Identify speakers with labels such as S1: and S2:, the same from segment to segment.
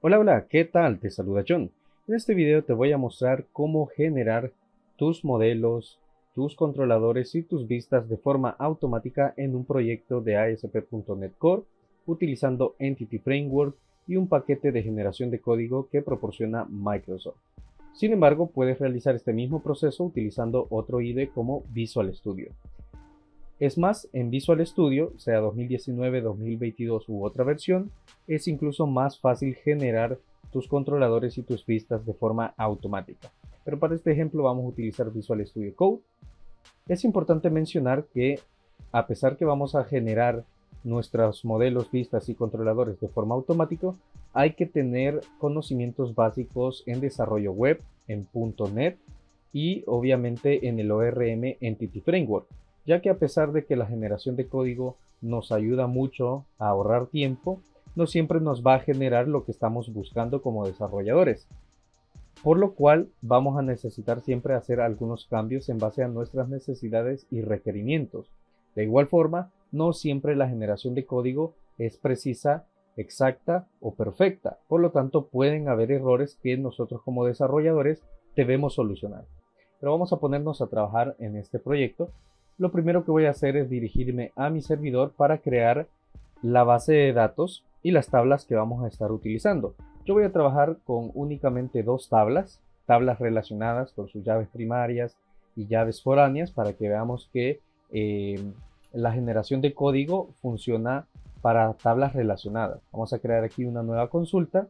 S1: Hola, hola, ¿qué tal? Te saluda John. En este video te voy a mostrar cómo generar tus modelos, tus controladores y tus vistas de forma automática en un proyecto de ASP.NET Core utilizando Entity Framework y un paquete de generación de código que proporciona Microsoft. Sin embargo, puedes realizar este mismo proceso utilizando otro IDE como Visual Studio. Es más, en Visual Studio, sea 2019, 2022 u otra versión, es incluso más fácil generar tus controladores y tus vistas de forma automática. Pero para este ejemplo vamos a utilizar Visual Studio Code. Es importante mencionar que a pesar que vamos a generar nuestros modelos, vistas y controladores de forma automática, hay que tener conocimientos básicos en desarrollo web, en .NET y obviamente en el ORM Entity Framework, ya que a pesar de que la generación de código nos ayuda mucho a ahorrar tiempo, no siempre nos va a generar lo que estamos buscando como desarrolladores, por lo cual vamos a necesitar siempre hacer algunos cambios en base a nuestras necesidades y requerimientos. De igual forma, no siempre la generación de código es precisa, exacta o perfecta, por lo tanto pueden haber errores que nosotros como desarrolladores debemos solucionar. Pero vamos a ponernos a trabajar en este proyecto. Lo primero que voy a hacer es dirigirme a mi servidor para crear la base de datos y las tablas que vamos a estar utilizando. Yo voy a trabajar con únicamente dos tablas relacionadas con sus llaves primarias y llaves foráneas para que veamos que la generación de código funciona para tablas relacionadas. Vamos a crear aquí una nueva consulta.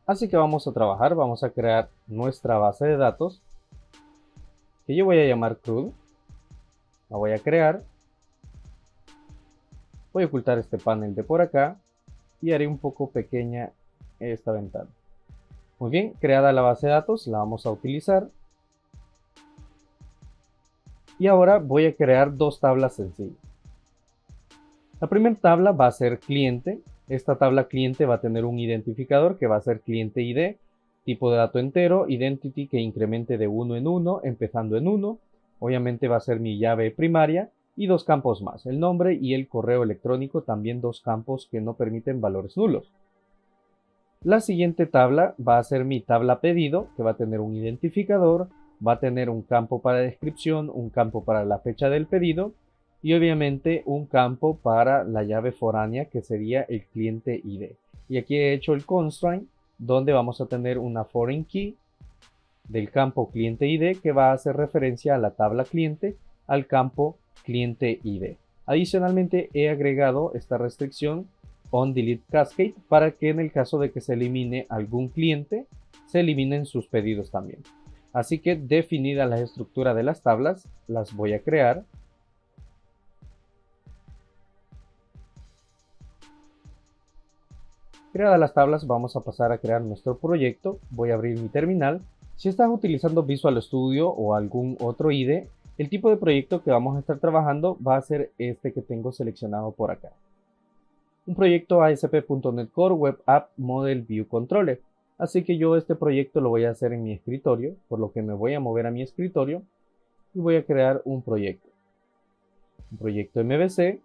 S1: Así que vamos a trabajar, vamos a crear nuestra base de datos que yo voy a llamar CRUD. La voy a crear. Voy a ocultar este panel de por acá y haré un poco pequeña esta ventana. Muy bien, creada la base de datos, la vamos a utilizar. Y ahora voy a crear dos tablas sencillas. La primera tabla va a ser cliente. Esta tabla cliente va a tener un identificador que va a ser cliente ID, tipo de dato entero, identity que incremente de 1 en 1, empezando en 1. Obviamente va a ser mi llave primaria y dos campos más, el nombre y el correo electrónico, también dos campos que no permiten valores nulos. La siguiente tabla va a ser mi tabla pedido, que va a tener un identificador, va a tener un campo para descripción, un campo para la fecha del pedido y obviamente un campo para la llave foránea que sería el cliente ID. Y aquí he hecho el constraint donde vamos a tener una foreign key del campo cliente ID que va a hacer referencia a la tabla cliente al campo cliente ID. Adicionalmente he agregado esta restricción on delete cascade para que en el caso de que se elimine algún cliente se eliminen sus pedidos también. Así que definida la estructura de las tablas, las voy a crear. Creadas las tablas, vamos a pasar a crear nuestro proyecto. Voy a abrir mi terminal. Si estás utilizando Visual Studio o algún otro IDE, el tipo de proyecto que vamos a estar trabajando va a ser este que tengo seleccionado por acá. Un proyecto ASP.NET Core Web App Model View Controller. Así que yo este proyecto lo voy a hacer en mi escritorio, por lo que me voy a mover a mi escritorio y voy a crear un proyecto. Un proyecto MVC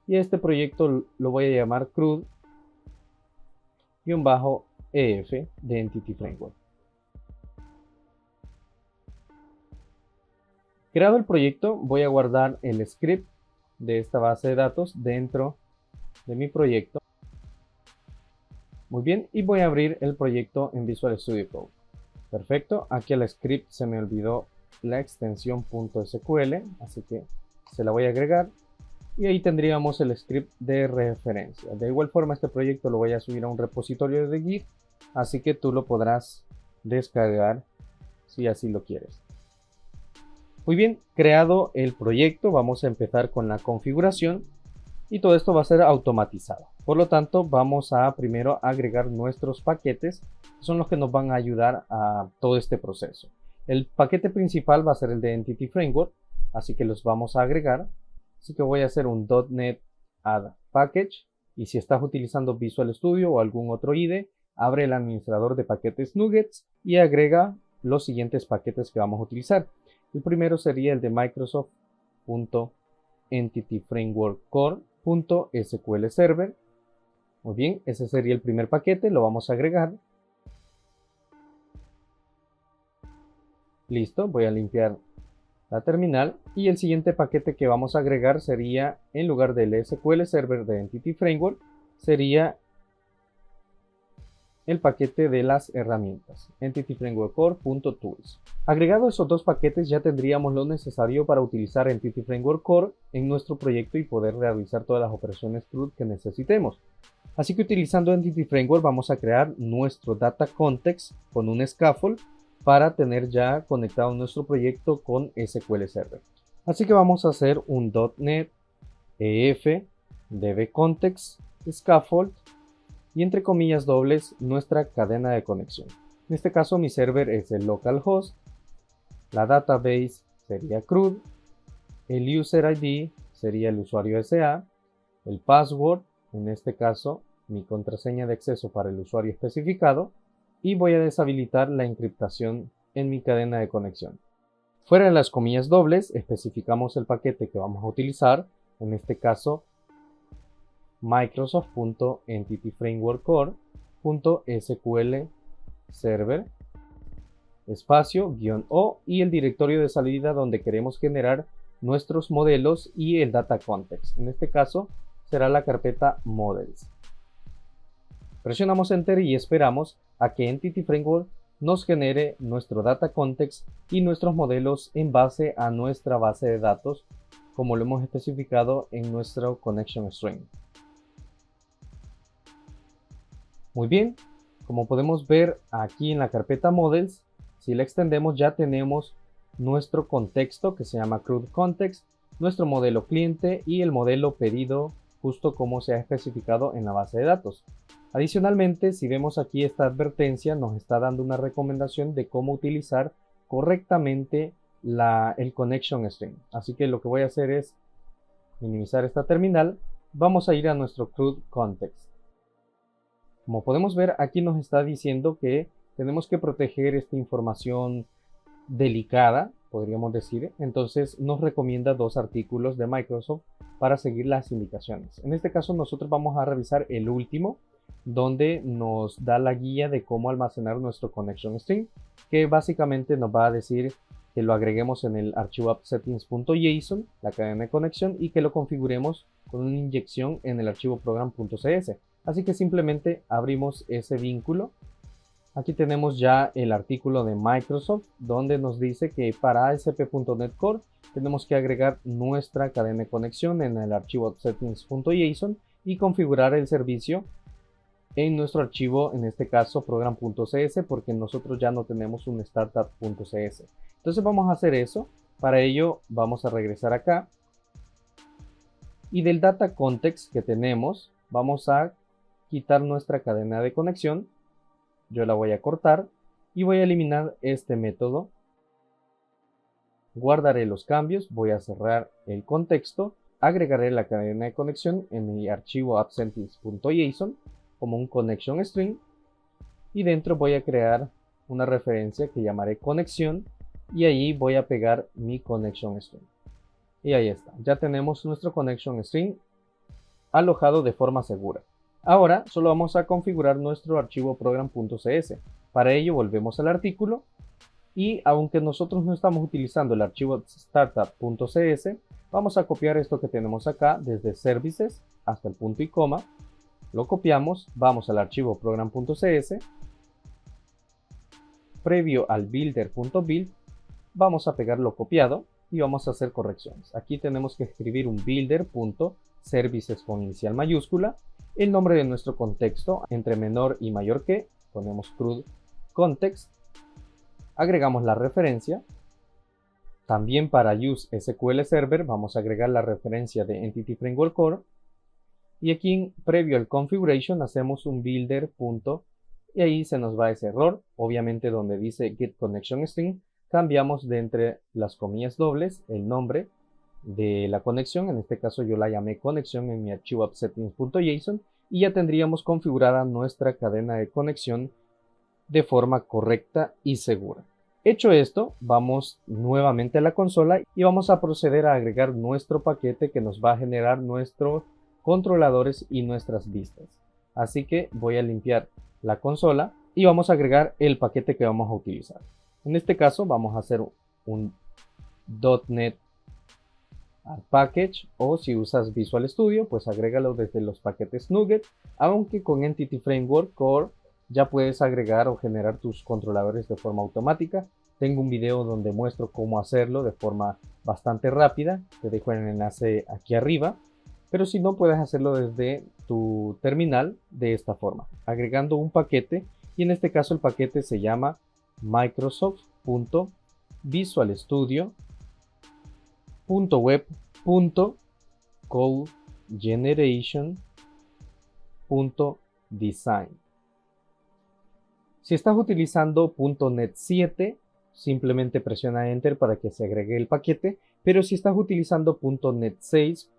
S1: y este proyecto lo voy a llamar CRUD-EF de Entity Framework. Creado el proyecto, voy a guardar el script de esta base de datos dentro de mi proyecto. Muy bien, y voy a abrir el proyecto en Visual Studio Code. Perfecto, aquí al script se me olvidó la extensión .sql, así que se la voy a agregar. Y ahí tendríamos el script de referencia. De igual forma, este proyecto lo voy a subir a un repositorio de Git, así que tú lo podrás descargar si así lo quieres. Muy bien, creado el proyecto, vamos a empezar con la configuración y todo esto va a ser automatizado. Por lo tanto, vamos a primero agregar nuestros paquetes, que son los que nos van a ayudar a todo este proceso. El paquete principal va a ser el de Entity Framework, así que los vamos a agregar. Así que voy a hacer un .NET Add Package y si estás utilizando Visual Studio o algún otro IDE, abre el administrador de paquetes Nuggets y agrega los siguientes paquetes que vamos a utilizar. El primero sería el de Microsoft.Entity Framework Core.SQL Server. Muy bien, ese sería el primer paquete, lo vamos a agregar. Listo, voy a limpiar la terminal y el siguiente paquete que vamos a agregar sería, en lugar del SQL Server de Entity Framework, sería el paquete de las herramientas, Entity Framework Core.tools. Agregado esos dos paquetes ya tendríamos lo necesario para utilizar Entity Framework Core en nuestro proyecto y poder realizar todas las operaciones CRUD que necesitemos. Así que utilizando Entity Framework vamos a crear nuestro Data Context con un scaffold para tener ya conectado nuestro proyecto con SQL Server. Así que vamos a hacer un .NET EF DB Context Scaffold y entre comillas dobles nuestra cadena de conexión. En este caso mi server es el localhost, la database sería CRUD, el user ID sería el usuario SA, el password, en este caso mi contraseña de acceso para el usuario especificado, y voy a deshabilitar la encriptación en mi cadena de conexión. Fuera de las comillas dobles especificamos el paquete que vamos a utilizar, en este caso microsoft.entityframeworkcore.sql server espacio -o y el directorio de salida donde queremos generar nuestros modelos y el data context. En este caso será la carpeta models. Presionamos enter y esperamos a que Entity Framework nos genere nuestro data context y nuestros modelos en base a nuestra base de datos, como lo hemos especificado en nuestro connection string. Muy bien, como podemos ver aquí en la carpeta models, si la extendemos ya tenemos nuestro contexto que se llama CRUD context, nuestro modelo cliente y el modelo pedido justo como se ha especificado en la base de datos. Adicionalmente, si vemos aquí esta advertencia, nos está dando una recomendación de cómo utilizar correctamente el connection string. Así que lo que voy a hacer es minimizar esta terminal. Vamos a ir a nuestro CRUD context. Como podemos ver, aquí nos está diciendo que tenemos que proteger esta información delicada, podríamos decir. Entonces nos recomienda dos artículos de Microsoft para seguir las indicaciones. En este caso nosotros vamos a revisar el último, donde nos da la guía de cómo almacenar nuestro connection string, que básicamente nos va a decir que lo agreguemos en el archivo appsettings.json, la cadena de conexión, y que lo configuremos con una inyección en el archivo program.cs. Así que simplemente abrimos ese vínculo. Aquí tenemos ya el artículo de Microsoft, donde nos dice que para ASP.NET Core tenemos que agregar nuestra cadena de conexión en el archivo appsettings.json y configurar el servicio en nuestro archivo, en este caso program.cs, porque nosotros ya no tenemos un startup.cs. Entonces vamos a hacer eso. Para ello vamos a regresar acá y del data context que tenemos vamos a quitar nuestra cadena de conexión. Yo la voy a cortar y voy a eliminar este método. Guardaré los cambios, voy a cerrar el contexto, agregaré la cadena de conexión en mi archivo appsettings.json como un connection string y dentro voy a crear una referencia que llamaré conexión y ahí voy a pegar mi connection string. Y ahí está, ya tenemos nuestro connection string alojado de forma segura. Ahora solo vamos a configurar nuestro archivo program.cs. Para ello volvemos al artículo y aunque nosotros no estamos utilizando el archivo startup.cs, vamos a copiar esto que tenemos acá desde services hasta el punto y coma. Lo copiamos, vamos al archivo program.cs, previo al builder.build, vamos a pegarlo copiado y vamos a hacer correcciones. Aquí tenemos que escribir un builder.services con inicial mayúscula, el nombre de nuestro contexto entre menor y mayor que, ponemos CRUD context, agregamos la referencia. También para use SQL Server vamos a agregar la referencia de Entity Framework Core. Y aquí previo al configuration hacemos un builder. Y ahí se nos va ese error. Obviamente donde dice get connection string cambiamos de entre las comillas dobles el nombre de la conexión. En este caso yo la llamé conexión en mi archivo appsettings.json y ya tendríamos configurada nuestra cadena de conexión de forma correcta y segura. Hecho esto, vamos nuevamente a la consola y vamos a proceder a agregar nuestro paquete que nos va a generar nuestros controladores y nuestras vistas. Así que voy a limpiar la consola y vamos a agregar el paquete que vamos a utilizar. En este caso vamos a hacer un .NET Package, o si usas Visual Studio pues agrégalo desde los paquetes NuGet, aunque con Entity Framework Core ya puedes agregar o generar tus controladores de forma automática. Tengo un video donde muestro cómo hacerlo de forma bastante rápida, te dejo el enlace aquí arriba, pero si no, puedes hacerlo desde tu terminal de esta forma, agregando un paquete, y en este caso el paquete se llama microsoft.visualstudio.web.codegeneration.design. Si estás utilizando .NET 7, simplemente presiona Enter para que se agregue el paquete, pero si estás utilizando .NET 6,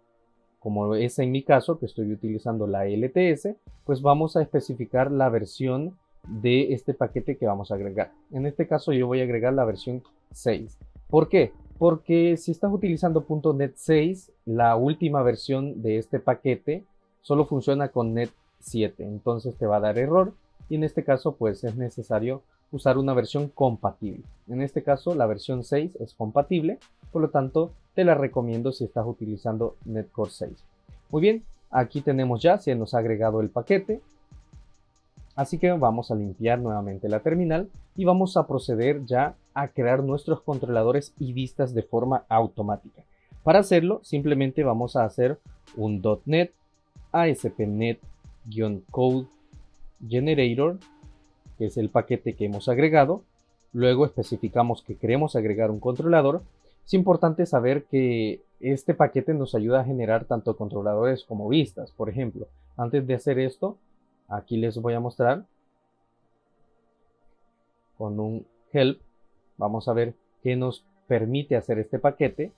S1: como es en mi caso, que estoy utilizando la LTS, pues vamos a especificar la versión de este paquete que vamos a agregar. En este caso yo voy a agregar la versión 6. ¿Por qué? Porque si estás utilizando .NET 6, la última versión de este paquete solo funciona con .NET 7, entonces te va a dar error, y en este caso pues es necesario usar una versión compatible. En este caso la versión 6 es compatible, por lo tanto te la recomiendo si estás utilizando .NET Core 6. Muy bien, aquí tenemos ya, se nos ha agregado el paquete, así que vamos a limpiar nuevamente la terminal y vamos a proceder ya a crear nuestros controladores y vistas de forma automática. Para hacerlo simplemente vamos a hacer un .NET ASP.NET-Code Generator, que es el paquete que hemos agregado. Luego especificamos que queremos agregar un controlador. Es importante saber que este paquete nos ayuda a generar tanto controladores como vistas. Por ejemplo, antes de hacer esto, aquí les voy a mostrar con un help. Vamos a ver qué nos permite hacer este paquete.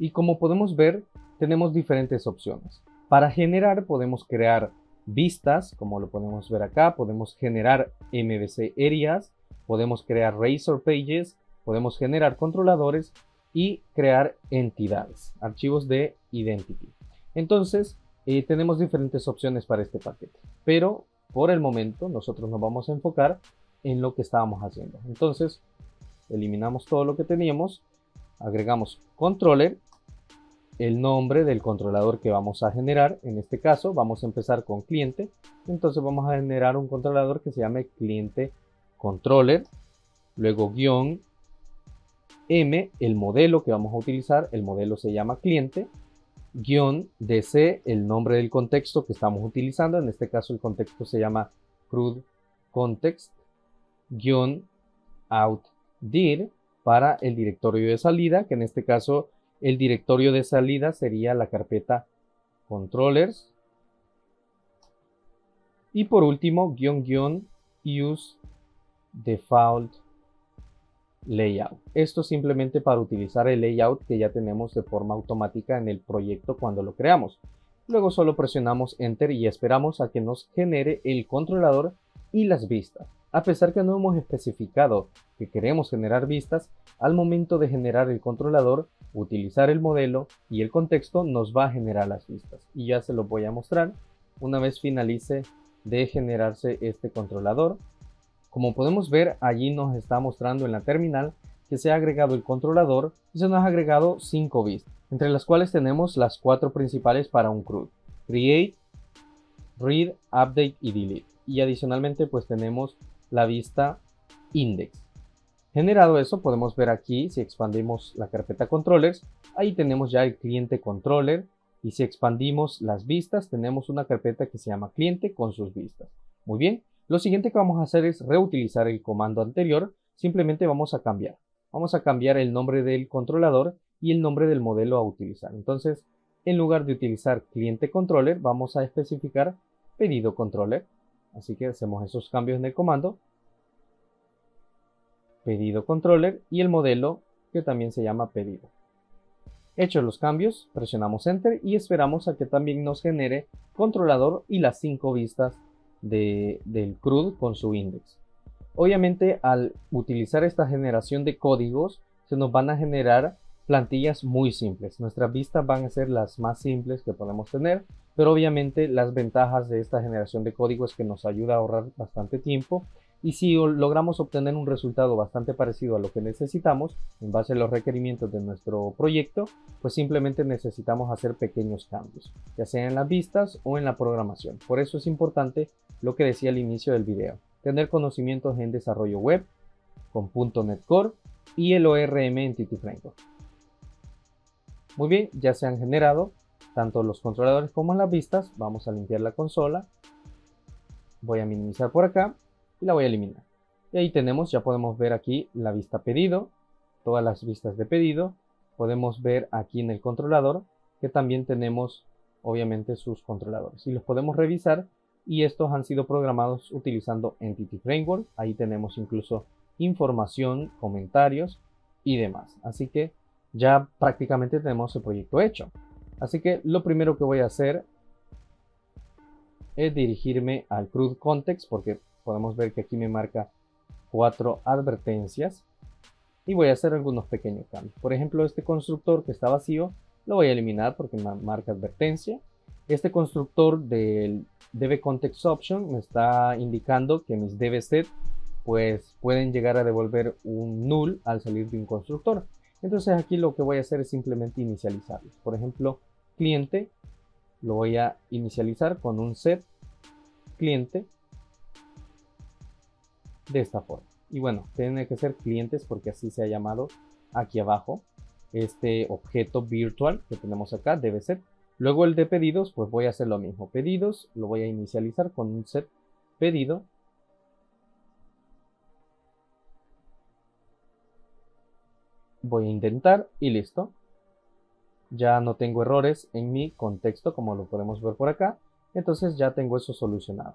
S1: Y como podemos ver, tenemos diferentes opciones. Para generar podemos crear vistas, como lo podemos ver acá, podemos generar MVC Areas, podemos crear Razor Pages, podemos generar controladores y crear entidades, archivos de Identity. Entonces, tenemos diferentes opciones para este paquete, pero por el momento nosotros nos vamos a enfocar en lo que estábamos haciendo. Entonces, eliminamos todo lo que teníamos, agregamos controller, el nombre del controlador que vamos a generar. En este caso vamos a empezar con cliente, entonces vamos a generar un controlador que se llame cliente controller, luego guión M, el modelo que vamos a utilizar, el modelo se llama cliente, guión DC, el nombre del contexto que estamos utilizando, en este caso el contexto se llama CRUD context, guión out dir para el directorio de salida, que en este caso el directorio de salida sería la carpeta controllers. Y por último, use default layout. Esto simplemente para utilizar el layout que ya tenemos de forma automática en el proyecto cuando lo creamos. Luego solo presionamos Enter y esperamos a que nos genere el controlador y las vistas. A pesar que no hemos especificado que queremos generar vistas, al momento de generar el controlador, utilizar el modelo y el contexto nos va a generar las vistas. Y ya se los voy a mostrar una vez finalice de generarse este controlador. Como podemos ver, allí nos está mostrando en la terminal que se ha agregado el controlador y se nos ha agregado 5 vistas, entre las cuales tenemos las 4 principales para un CRUD: Create, Read, Update y Delete. Y adicionalmente pues tenemos la vista Index. Generado eso, podemos ver aquí, si expandimos la carpeta Controllers, ahí tenemos ya el cliente controller, y si expandimos las vistas, tenemos una carpeta que se llama cliente con sus vistas. Muy bien, lo siguiente que vamos a hacer es reutilizar el comando anterior, simplemente vamos a cambiar el nombre del controlador y el nombre del modelo a utilizar. Entonces, en lugar de utilizar cliente controller, vamos a especificar pedido controller. Así que hacemos esos cambios en el comando, pedido controller y el modelo que también se llama pedido. Hechos los cambios, presionamos Enter y esperamos a que también nos genere controlador y las 5 vistas del CRUD con su index. Obviamente al utilizar esta generación de códigos se nos van a generar plantillas muy simples. Nuestras vistas van a ser las más simples que podemos tener, pero obviamente las ventajas de esta generación de código es que nos ayuda a ahorrar bastante tiempo, y si logramos obtener un resultado bastante parecido a lo que necesitamos en base a los requerimientos de nuestro proyecto, pues simplemente necesitamos hacer pequeños cambios, ya sea en las vistas o en la programación. Por eso es importante lo que decía al inicio del video: tener conocimientos en desarrollo web con .NET Core y el ORM Entity Framework. Muy bien, ya se han generado tanto los controladores como las vistas. Vamos a limpiar la consola. Voy a minimizar por acá y la voy a eliminar. Y ahí tenemos, ya podemos ver aquí la vista pedido, todas las vistas de pedido. Podemos ver aquí en el controlador que también tenemos obviamente sus controladores y los podemos revisar, y estos han sido programados utilizando Entity Framework. Ahí tenemos incluso información, comentarios y demás. Así que ya prácticamente tenemos el proyecto hecho. Así que lo primero que voy a hacer es dirigirme al CRUD Context, porque podemos ver que aquí me marca 4 advertencias, y voy a hacer algunos pequeños cambios. Por ejemplo, este constructor que está vacío lo voy a eliminar porque me marca advertencia. Este constructor del DBContextOption me está indicando que mis DBSet pues pueden llegar a devolver un null al salir de un constructor. Entonces aquí lo que voy a hacer es simplemente inicializarlos. Por ejemplo, cliente lo voy a inicializar con un set cliente de esta forma. Y bueno, tiene que ser clientes porque así se ha llamado aquí abajo este objeto virtual que tenemos acá, DBSet. Luego el de pedidos, pues voy a hacer lo mismo. Pedidos lo voy a inicializar con un set pedido. Voy a intentar y listo. Ya no tengo errores en mi contexto, como lo podemos ver por acá. Entonces ya tengo eso solucionado.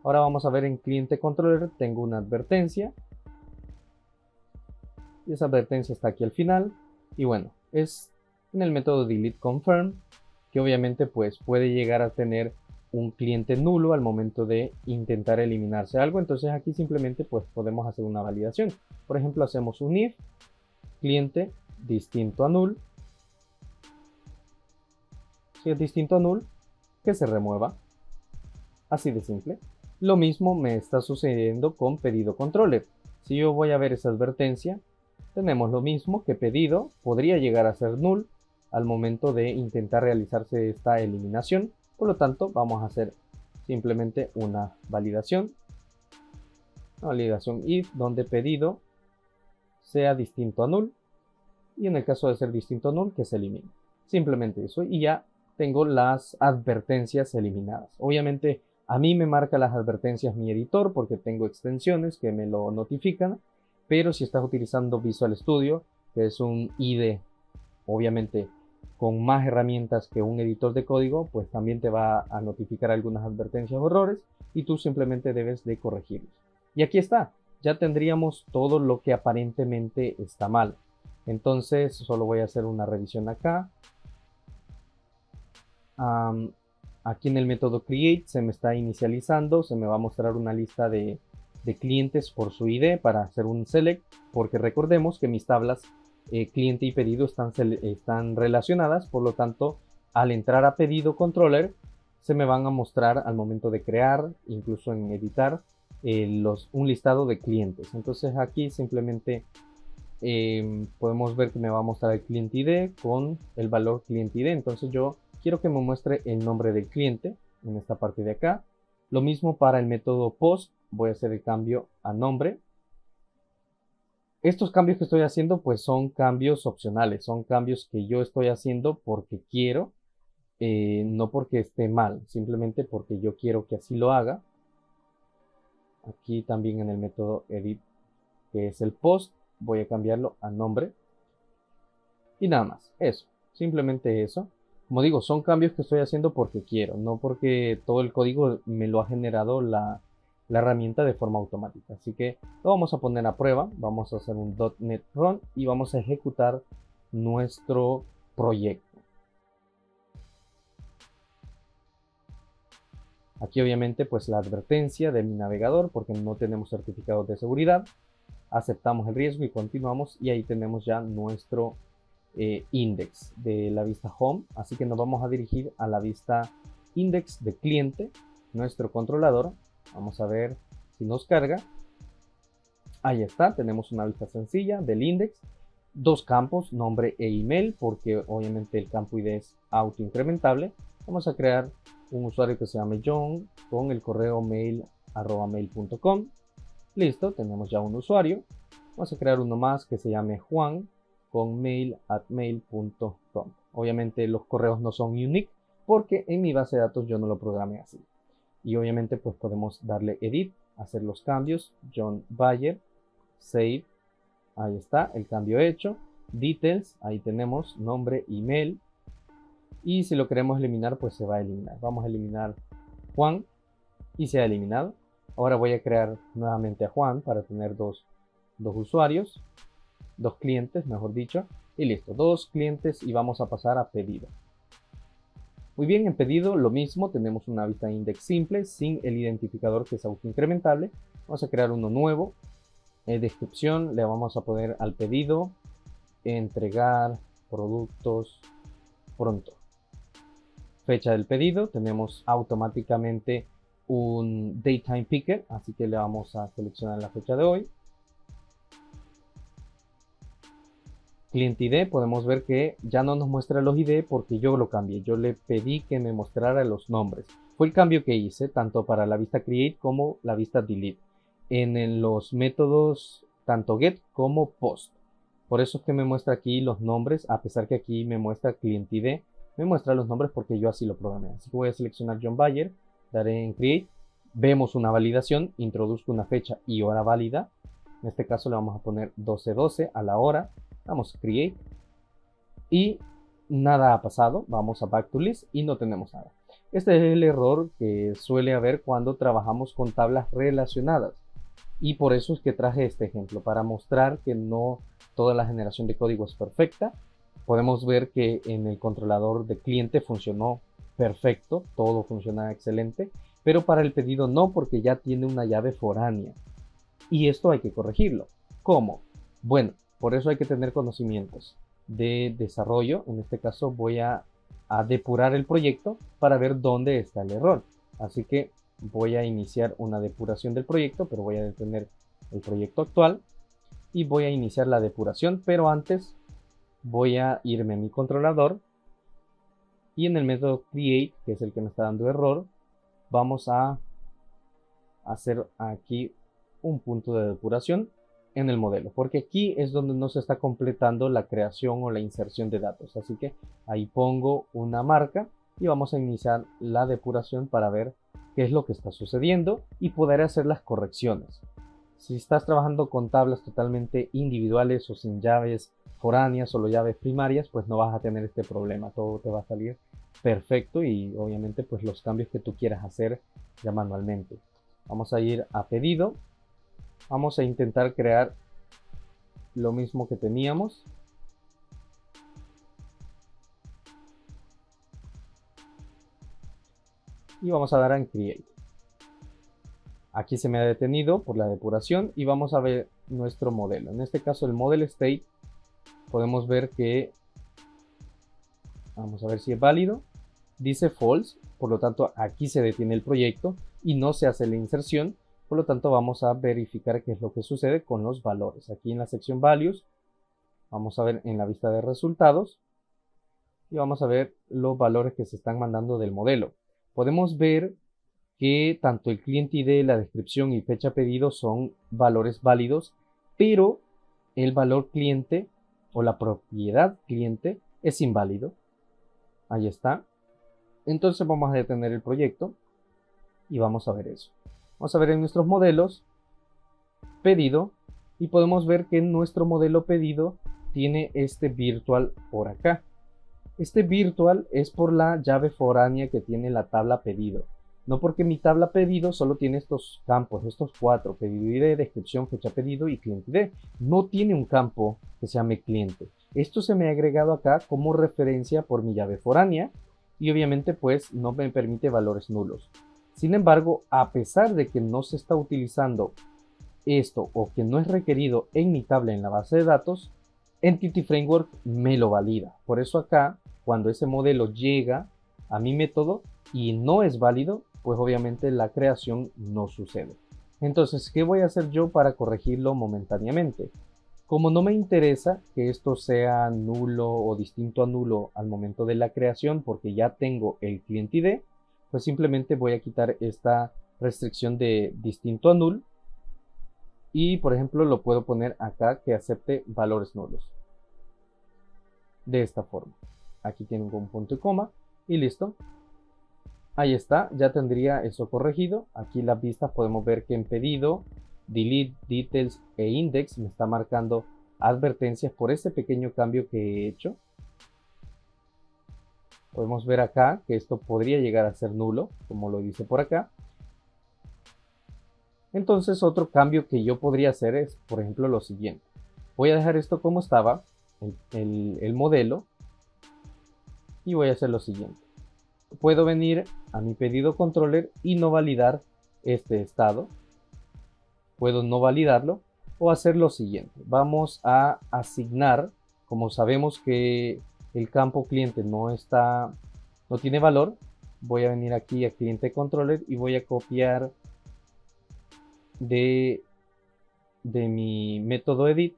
S1: Ahora vamos a ver en cliente controller. Tengo una advertencia. Y esa advertencia está aquí al final. Y bueno, es en el método delete confirm, que obviamente pues puede llegar a tener un cliente nulo al momento de intentar eliminarse algo. Entonces aquí simplemente pues podemos hacer una validación. Por ejemplo, hacemos un if cliente distinto a null. Si es distinto a null, que se remueva. Así de simple. Lo mismo me está sucediendo con pedido controller. Si yo voy a ver esa advertencia, tenemos lo mismo, que pedido podría llegar a ser null al momento de intentar realizarse esta eliminación. Por lo tanto, vamos a hacer simplemente una validación if, donde pedido sea distinto a null, y en el caso de ser distinto a null, que se elimine. Simplemente eso, y ya tengo las advertencias eliminadas. Obviamente a mí me marca las advertencias mi editor porque tengo extensiones que me lo notifican, pero si estás utilizando Visual Studio, que es un IDE obviamente con más herramientas que un editor de código, pues también te va a notificar algunas advertencias o errores, y tú simplemente debes de corregirlos. Y aquí está, ya tendríamos todo lo que aparentemente está mal. Entonces solo voy a hacer una revisión acá. Aquí en el método create se me está inicializando, se me va a mostrar una lista de clientes por su ID para hacer un select, porque recordemos que mis tablas cliente y pedido están relacionadas. Por lo tanto, al entrar a pedido controller se me van a mostrar al momento de crear, incluso en editar, un listado de clientes. Entonces aquí simplemente podemos ver que me va a mostrar el cliente ID con el valor cliente ID. Entonces yo quiero que me muestre el nombre del cliente en esta parte de acá. Lo mismo para el método post, voy a hacer el cambio a nombre. Estos cambios que estoy haciendo pues son cambios opcionales, son cambios que yo estoy haciendo porque quiero, no porque esté mal, simplemente porque yo quiero que así lo haga. Aquí también en el método edit, que es el post, voy a cambiarlo a nombre. Y nada más, eso, simplemente eso. Como digo, son cambios que estoy haciendo porque quiero, no porque todo el código me lo ha generado la herramienta de forma automática. Así que lo vamos a poner a prueba. Vamos a hacer un .NET Run y vamos a ejecutar nuestro proyecto. Aquí obviamente pues la advertencia de mi navegador, porque no tenemos certificados de seguridad. Aceptamos el riesgo y continuamos, y ahí tenemos ya nuestro index de la vista home, así que nos vamos a dirigir a la vista index de cliente, nuestro controlador. Vamos a ver si nos carga. Ahí está, tenemos una vista sencilla del index, dos campos, nombre e email, porque obviamente el campo ID es autoincrementable. Vamos a crear un usuario que se llame John con el correo mail@mail.com. Listo, tenemos ya un usuario. Vamos a crear uno más que se llame Juan con mail@mail.com. Obviamente los correos no son unique porque en mi base de datos yo no lo programé así. Y obviamente pues podemos darle edit, hacer los cambios. John Bayer, save, ahí está el cambio hecho. Details, ahí tenemos nombre, email. Y si lo queremos eliminar pues se va a eliminar. Vamos a eliminar Juan y se ha eliminado. Ahora voy a crear nuevamente a Juan para tener dos usuarios, dos clientes mejor dicho, y listo, dos clientes, y vamos a pasar a pedido. Muy bien, en pedido lo mismo, tenemos una vista index simple sin el identificador que es autoincrementable. Vamos a crear uno nuevo. Descripción, le vamos a poner al pedido entregar productos pronto. Fecha del pedido, tenemos automáticamente un Daytime Picker, así que le vamos a seleccionar la fecha de hoy. Cliente ID, podemos ver que ya no nos muestra los ID porque yo lo cambié, yo le pedí que me mostrara los nombres. Fue el cambio que hice tanto para la vista Create como la vista Delete en los métodos tanto Get como Post. Por eso es que me muestra aquí los nombres, a pesar que aquí me muestra Cliente ID, me muestra los nombres porque yo así lo programé. Así que voy a seleccionar John Bayer, daré en Create, vemos una validación, introduzco una fecha y hora válida. En este caso le vamos a poner 12:12 a la hora. Vamos a Create y nada ha pasado. Vamos a Back to List y no tenemos nada. Este es el error que suele haber cuando trabajamos con tablas relacionadas. Y por eso es que traje este ejemplo, para mostrar que no toda la generación de código es perfecta. Podemos ver que en el controlador de cliente funcionó perfecto, todo funciona excelente, pero para el pedido no, porque ya tiene una llave foránea. Y esto hay que corregirlo. ¿Cómo? Bueno, por eso hay que tener conocimientos de desarrollo. En este caso voy a depurar el proyecto para ver dónde está el error. Así que voy a iniciar una depuración del proyecto, pero voy a detener el proyecto actual y voy a iniciar la depuración, pero antes voy a irme a mi controlador y en el método create, que es el que me está dando error, vamos a hacer aquí un punto de depuración en el modelo, porque aquí es donde no se está completando la creación o la inserción de datos. Así que ahí pongo una marca y vamos a iniciar la depuración para ver qué es lo que está sucediendo y poder hacer las correcciones. Si estás trabajando con tablas totalmente individuales o sin llaves foráneas, solo llaves primarias, pues no vas a tener este problema, todo te va a salir perfecto y obviamente pues los cambios que tú quieras hacer ya manualmente. Vamos a ir a pedido, vamos a intentar crear lo mismo que teníamos. Y vamos a dar en Create. Aquí se me ha detenido por la depuración y vamos a ver nuestro modelo. En este caso el model state, podemos ver que, vamos a ver si es válido, dice false, por lo tanto aquí se detiene el proyecto y no se hace la inserción. Por lo tanto vamos a verificar qué es lo que sucede con los valores. Aquí en la sección values, vamos a ver en la vista de resultados y vamos a ver los valores que se están mandando del modelo. Podemos ver que tanto el cliente ID, la descripción y fecha pedido son valores válidos, pero el valor cliente o la propiedad cliente es inválido. Ahí está. Entonces vamos a detener el proyecto y vamos a ver eso. Vamos a ver en nuestros modelos pedido y podemos ver que en nuestro modelo pedido tiene este virtual por acá. Este virtual es por la llave foránea que tiene la tabla pedido. No porque mi tabla pedido solo tiene estos campos, estos cuatro, pedido ID, descripción, fecha pedido y cliente ID. No tiene un campo que se llame cliente. Esto se me ha agregado acá como referencia por mi llave foránea y obviamente pues no me permite valores nulos. Sin embargo, a pesar de que no se está utilizando esto o que no es requerido en mi tabla en la base de datos, Entity Framework me lo valida. Por eso acá, cuando ese modelo llega a mi método y no es válido, pues obviamente la creación no sucede. Entonces, ¿qué voy a hacer yo para corregirlo momentáneamente? Como no me interesa que esto sea nulo o distinto a nulo al momento de la creación, porque ya tengo el client ID, pues simplemente voy a quitar esta restricción de distinto a null y, por ejemplo, lo puedo poner acá que acepte valores nulos. De esta forma. Aquí tengo un punto y coma y listo. Ahí está, ya tendría eso corregido. Aquí las vistas podemos ver que en pedido, delete, details e index me está marcando advertencias por ese pequeño cambio que he hecho. Podemos ver acá que esto podría llegar a ser nulo, como lo dice por acá. Entonces otro cambio que yo podría hacer es, por ejemplo, lo siguiente. Voy a dejar esto como estaba, el modelo, y voy a hacer lo siguiente. Puedo venir a mi pedido controller y no validar este estado. Puedo no validarlo o hacer lo siguiente. Vamos a asignar, como sabemos que el campo cliente no tiene valor, voy a venir aquí a cliente controller y voy a copiar de mi método edit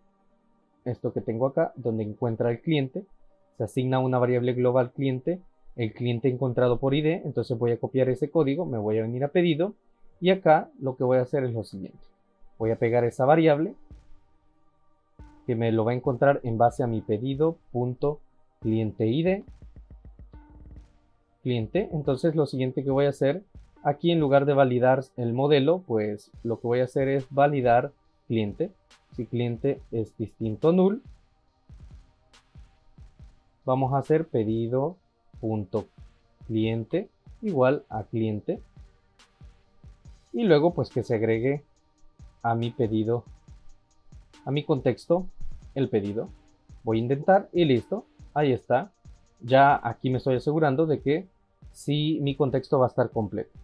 S1: esto que tengo acá, donde encuentra el cliente, se asigna una variable global cliente, el cliente encontrado por ID, entonces voy a copiar ese código, me voy a venir a pedido, y acá lo que voy a hacer es lo siguiente. Voy a pegar esa variable, que me lo va a encontrar en base a mi pedido.cliente.id, cliente, entonces lo siguiente que voy a hacer, aquí en lugar de validar el modelo, pues lo que voy a hacer es validar cliente. Si cliente es distinto a null, vamos a hacer pedido.cliente igual a cliente y luego pues que se agregue a mi pedido, a mi contexto, el pedido. Voy a intentar y listo, ahí está. Ya aquí me estoy asegurando de que sí mi contexto va a estar completo.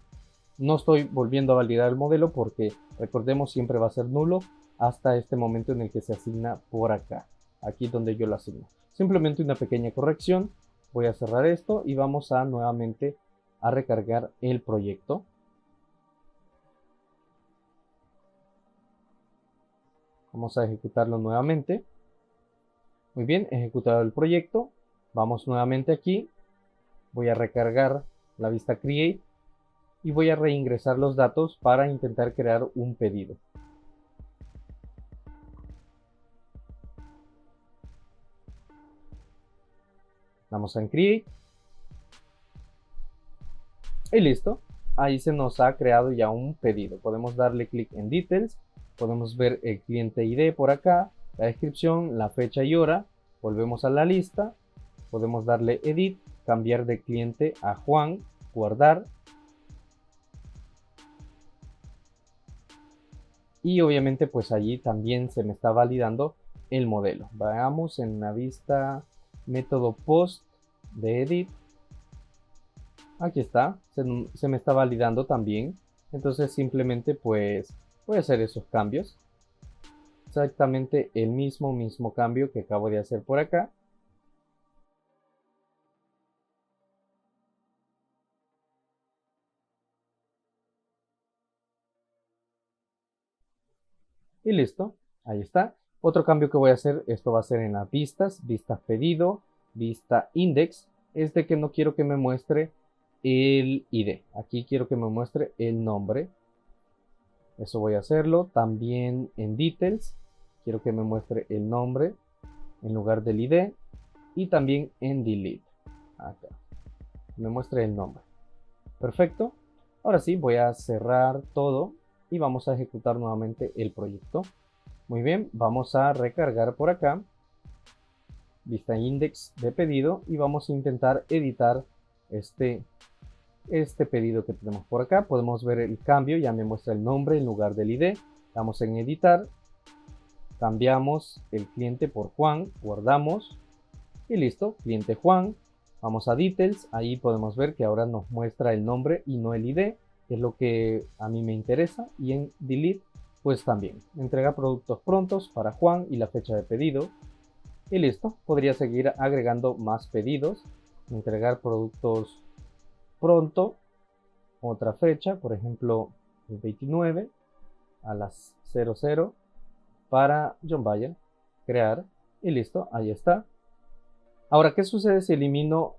S1: No estoy volviendo a validar el modelo porque recordemos siempre va a ser nulo hasta este momento en el que se asigna por acá, aquí donde yo lo asigno. Simplemente una pequeña corrección. Voy a cerrar esto y vamos a nuevamente a recargar el proyecto. Vamos a ejecutarlo nuevamente. Muy bien, ejecutado el proyecto. Vamos nuevamente aquí. Voy a recargar la vista Create y voy a reingresar los datos para intentar crear un pedido. Damos en Create. Y listo. Ahí se nos ha creado ya un pedido. Podemos darle clic en Details. Podemos ver el cliente ID por acá, la descripción, la fecha y hora. Volvemos a la lista. Podemos darle Edit, cambiar de cliente a Juan, guardar. Y obviamente pues allí también se me está validando el modelo. Veamos en la vista método post de Edit. Aquí está, se me está validando también. Entonces simplemente pues voy a hacer esos cambios. Exactamente el mismo cambio que acabo de hacer por acá. Y listo, ahí está. Otro cambio que voy a hacer, esto va a ser en las vistas, vista pedido, vista index, es de que no quiero que me muestre el ID. Aquí quiero que me muestre el nombre. Eso voy a hacerlo. También en details, quiero que me muestre el nombre en lugar del ID. Y también en delete, acá, me muestre el nombre. Perfecto. Ahora sí, voy a cerrar todo y vamos a ejecutar nuevamente el proyecto. Muy bien, vamos a recargar por acá vista index de pedido y vamos a intentar editar este pedido que tenemos por acá. Podemos ver el cambio, ya me muestra el nombre en lugar del ID. Damos en editar, cambiamos el cliente por Juan, guardamos y listo, cliente Juan. Vamos a details, ahí podemos ver que ahora nos muestra el nombre y no el ID, que es lo que a mí me interesa. Y en delete pues también entrega productos prontos para Juan y la fecha de pedido. Y listo, podría seguir agregando más pedidos, entregar productos pronto, otra fecha, por ejemplo el 29 a las 00 para John Bayer, crear y listo, ahí está. Ahora, ¿qué sucede si elimino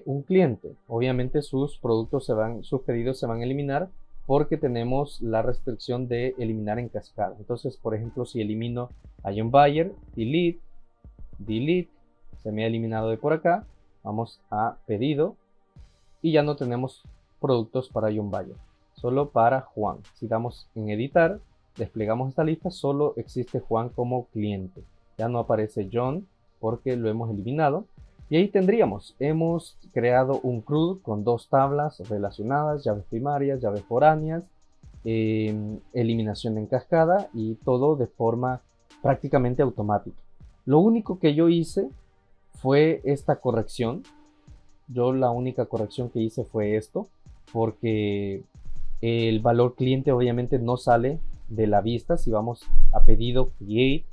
S1: un cliente? Obviamente sus pedidos se van a eliminar porque tenemos la restricción de eliminar en cascada. Entonces, por ejemplo, si elimino a John Bayer, delete, delete, se me ha eliminado de por acá, vamos a pedido y ya no tenemos productos para John Bayer, solo para Juan. Si damos en editar, desplegamos esta lista, solo existe Juan como cliente, ya no aparece John porque lo hemos eliminado. Y ahí hemos creado un CRUD con dos tablas relacionadas, llaves primarias, llaves foráneas, eliminación en cascada y todo de forma prácticamente automática. Lo único que yo hice fue esta corrección. Yo la única corrección que hice fue esto, porque el valor cliente obviamente no sale de la vista. Si vamos a pedido create,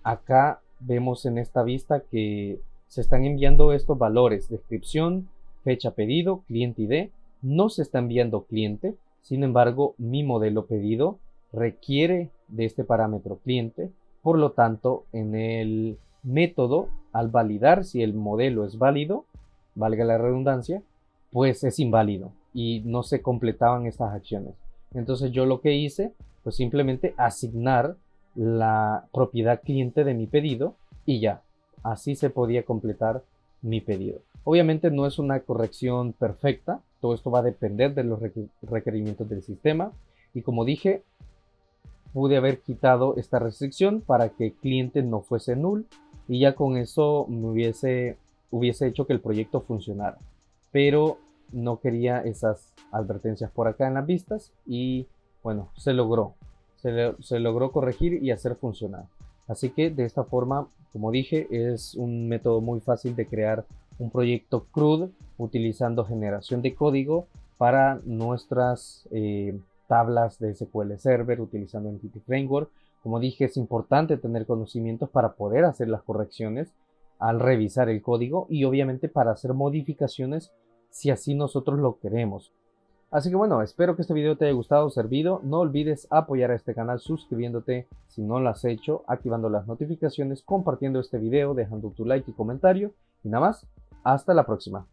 S1: acá vemos en esta vista que se están enviando estos valores: descripción, fecha pedido, cliente ID. No se está enviando cliente, sin embargo mi modelo pedido requiere de este parámetro cliente. Por lo tanto, en el método, al validar si el modelo es válido, valga la redundancia, pues es inválido y no se completaban estas acciones. Entonces yo lo que hice fue simplemente asignar la propiedad cliente de mi pedido y ya, así se podía completar mi pedido. Obviamente no es una corrección perfecta, todo esto va a depender de los requerimientos del sistema y como dije, pude haber quitado esta restricción para que el cliente no fuese null y ya con eso me hubiese hecho que el proyecto funcionara, pero no quería esas advertencias por acá en las vistas y bueno, se logró corregir y hacer funcionar. Así que de esta forma, como dije, es un método muy fácil de crear un proyecto CRUD utilizando generación de código para nuestras tablas de SQL Server utilizando Entity Framework. Como dije, es importante tener conocimientos para poder hacer las correcciones al revisar el código y obviamente para hacer modificaciones si así nosotros lo queremos. Así que bueno, espero que este video te haya gustado, servido. No olvides apoyar a este canal suscribiéndote si no lo has hecho, activando las notificaciones, compartiendo este video, dejando tu like y comentario. Y nada más, hasta la próxima.